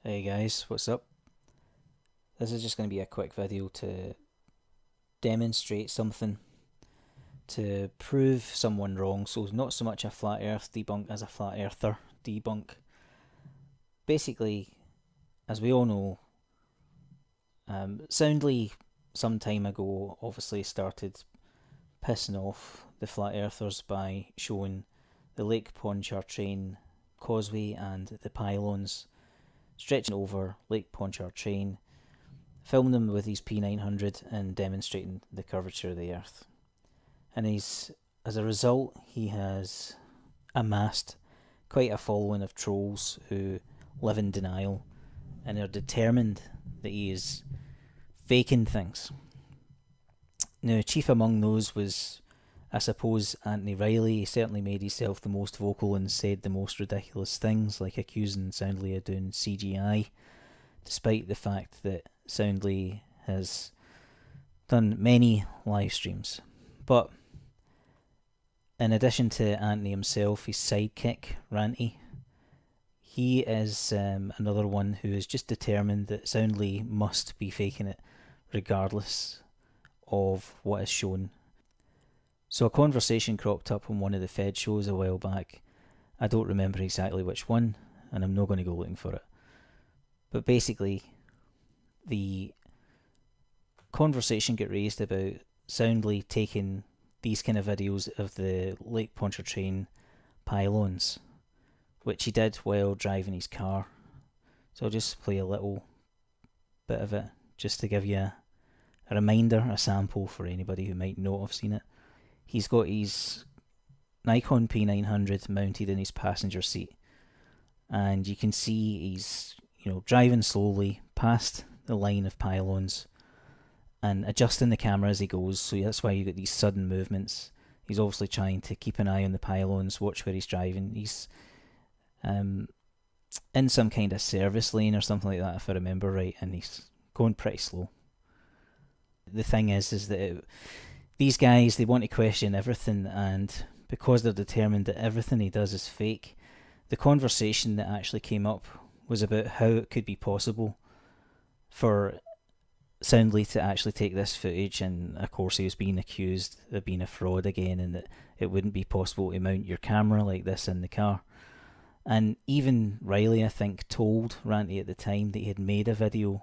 Hey guys, what's up? This is just going to be a quick video to demonstrate something, to prove someone wrong. So, not so much a flat earth debunk as a flat earther debunk. Basically, as we all know, Soundly some time ago obviously started pissing off the flat earthers by showing the Lake Pontchartrain causeway and the pylons stretching over Lake Pontchartrain, filming them with his P900 and demonstrating the curvature of the Earth. And as a result, he has amassed quite a following of trolls who live in denial and are determined that he is faking things. Now, chief among those was, I suppose, Anthony Riley. He certainly made himself the most vocal and said the most ridiculous things, like accusing Soundly of doing CGI, despite the fact that Soundly has done many live streams. But in addition to Anthony himself, his sidekick, Ranty, he is another one who is just determined that Soundly must be faking it regardless of what is shown. So a conversation cropped up on one of the Fed shows a while back. I don't remember exactly which one, and I'm not going to go looking for it. But basically, the conversation got raised about Soundly taking these kind of videos of the Lake Pontchartrain pylons, which he did while driving his car. So I'll just play a little bit of it just to give you a reminder, a sample for anybody who might not have seen it. He's got his Nikon P900 mounted in his passenger seat, and you can see he's driving slowly past the line of pylons and adjusting the camera as he goes. So that's why you get these sudden movements. He's obviously trying to keep an eye on the pylons, watch where he's driving. He's in some kind of service lane or something like that, if I remember right, and he's going pretty slow. The thing is that these guys, they want to question everything, and because they're determined that everything he does is fake, the conversation that actually came up was about how it could be possible for Soundly to actually take this footage, and of course he was being accused of being a fraud again, and that it wouldn't be possible to mount your camera like this in the car. And even Riley, I think, told Ranty at the time that he had made a video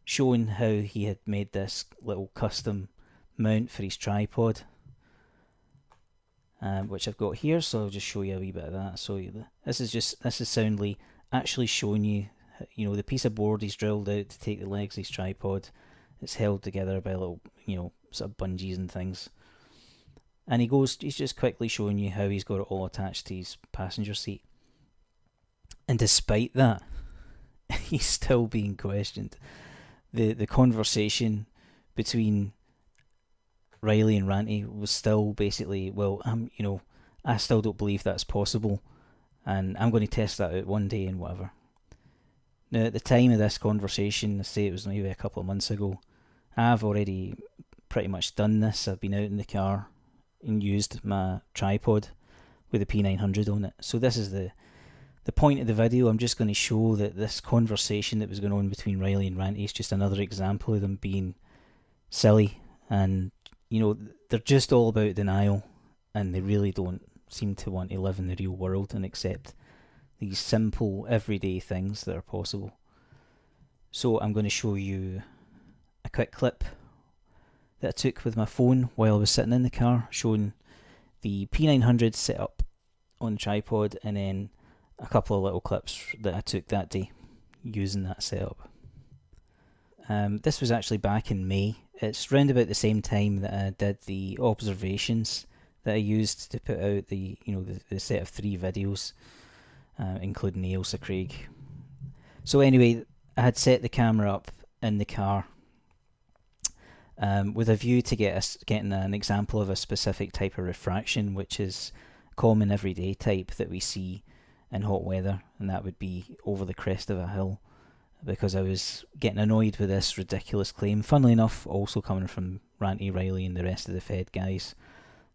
showing how he had made this little custom mount for his tripod, which I've got here, so I'll just show you a wee bit of that. So this is Soundly actually showing you, the piece of board he's drilled out to take the legs of his tripod. It's held together by little, sort of bungees and things. And he's just quickly showing you how he's got it all attached to his passenger seat. And despite that, he's still being questioned. The conversation between Riley and Ranty was still basically, well, I still don't believe that's possible, and I'm going to test that out one day and whatever. Now, at the time of this conversation, I say it was maybe a couple of months ago, I've already pretty much done this. I've been out in the car and used my tripod with a P900 on it. So this is the point of the video. I'm just going to show that this conversation that was going on between Riley and Ranty is just another example of them being silly, and they're just all about denial, and they really don't seem to want to live in the real world and accept these simple everyday things that are possible. So I'm going to show you a quick clip that I took with my phone while I was sitting in the car, showing the P900 set up on the tripod, and then a couple of little clips that I took that day using that setup. This was actually back in May. It's round about the same time that I did the observations that I used to put out the set of 3 videos, including the Ailsa Craig. So anyway, I had set the camera up in the car with a view to getting an example of a specific type of refraction, which is common everyday type that we see in hot weather, and that would be over the crest of a hill, because I was getting annoyed with this ridiculous claim, funnily enough also coming from Ranty, Riley and the rest of the Fed guys,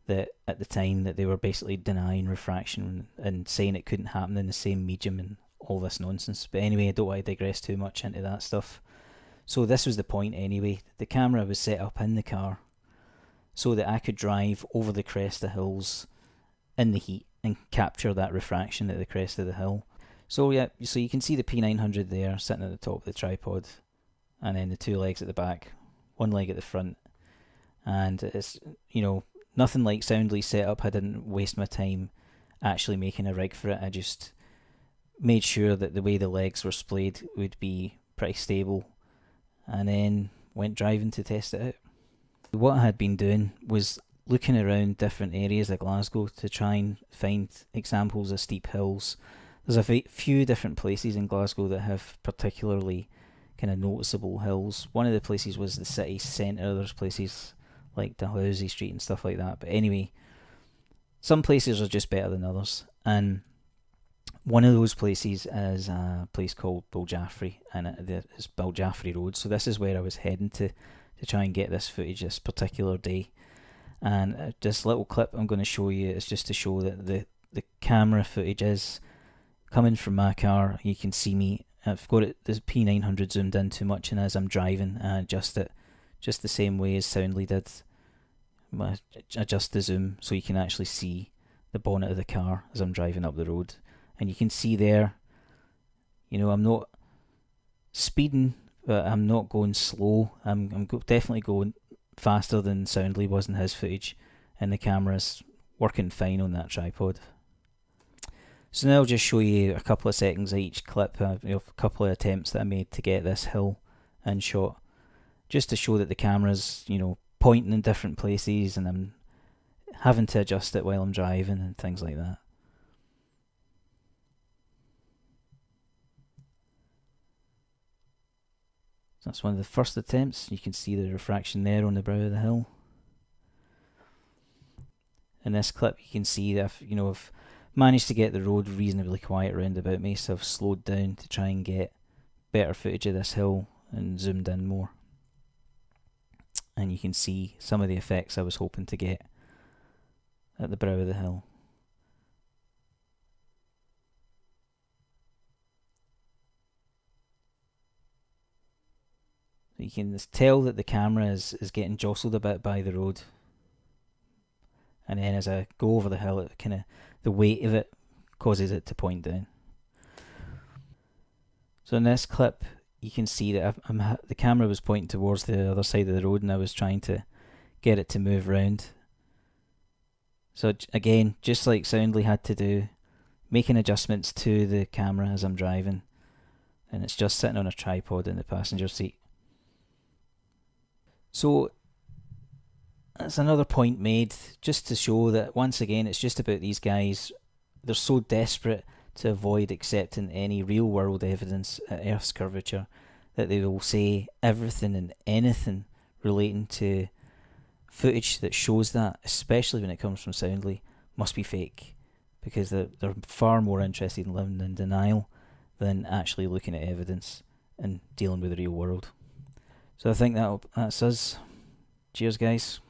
that at the time that they were basically denying refraction and saying it couldn't happen in the same medium and all this nonsense. But anyway, I don't want to digress too much into that stuff. So this was the point anyway. The camera was set up in the car so that I could drive over the crest of hills in the heat and capture that refraction at the crest of the hill. So yeah, so you can see the P900 there sitting at the top of the tripod, and then the two legs at the back, one leg at the front, and it's, you know, nothing like soundly set up. I didn't waste my time actually making a rig for it. I just made sure that the way the legs were splayed would be pretty stable, and then went driving to test it out. What I had been doing was looking around different areas of Glasgow to try and find examples of steep hills. There's a few different places in Glasgow that have particularly kind of noticeable hills. One of the places was the city centre. There's places like Dalhousie Street and stuff like that. But anyway, some places are just better than others. And one of those places is a place called Baljaffrey, and it's Baljaffrey Road. So this is where I was heading to try and get this footage this particular day. And this little clip I'm going to show you is just to show that the camera footage is coming from my car. You can see me. I've got it, the P900 zoomed in too much, and as I'm driving, I adjust it just the same way as Soundly did. I adjust the zoom so you can actually see the bonnet of the car as I'm driving up the road. And you can see there, you know, I'm not speeding, but I'm not going slow. I'm definitely going faster than Soundly was in his footage, and the camera's working fine on that tripod. So now I'll just show you a couple of seconds of each clip, a couple of attempts that I made to get this hill in shot, just to show that the camera's, you know, pointing in different places, and I'm having to adjust it while I'm driving and things like that. So that's one of the first attempts. You can see the refraction there on the brow of the hill. In this clip, you can see that I've managed to get the road reasonably quiet around about me, so I've slowed down to try and get better footage of this hill and zoomed in more. And you can see some of the effects I was hoping to get at the brow of the hill. So you can tell that the camera is getting jostled a bit by the road. And then as I go over the hill, it the weight of it causes it to point down. So in this clip, you can see that the camera was pointing towards the other side of the road, and I was trying to get it to move round. So again, just like Soundly had to do, making adjustments to the camera as I'm driving, and it's just sitting on a tripod in the passenger seat. So that's another point made, just to show that once again it's just about these guys. They're so desperate to avoid accepting any real world evidence at Earth's curvature that they will say everything and anything relating to footage that shows that, especially when it comes from Soundly, must be fake, because they're far more interested in living in denial than actually looking at evidence and dealing with the real world. So I think that's us. Cheers, guys.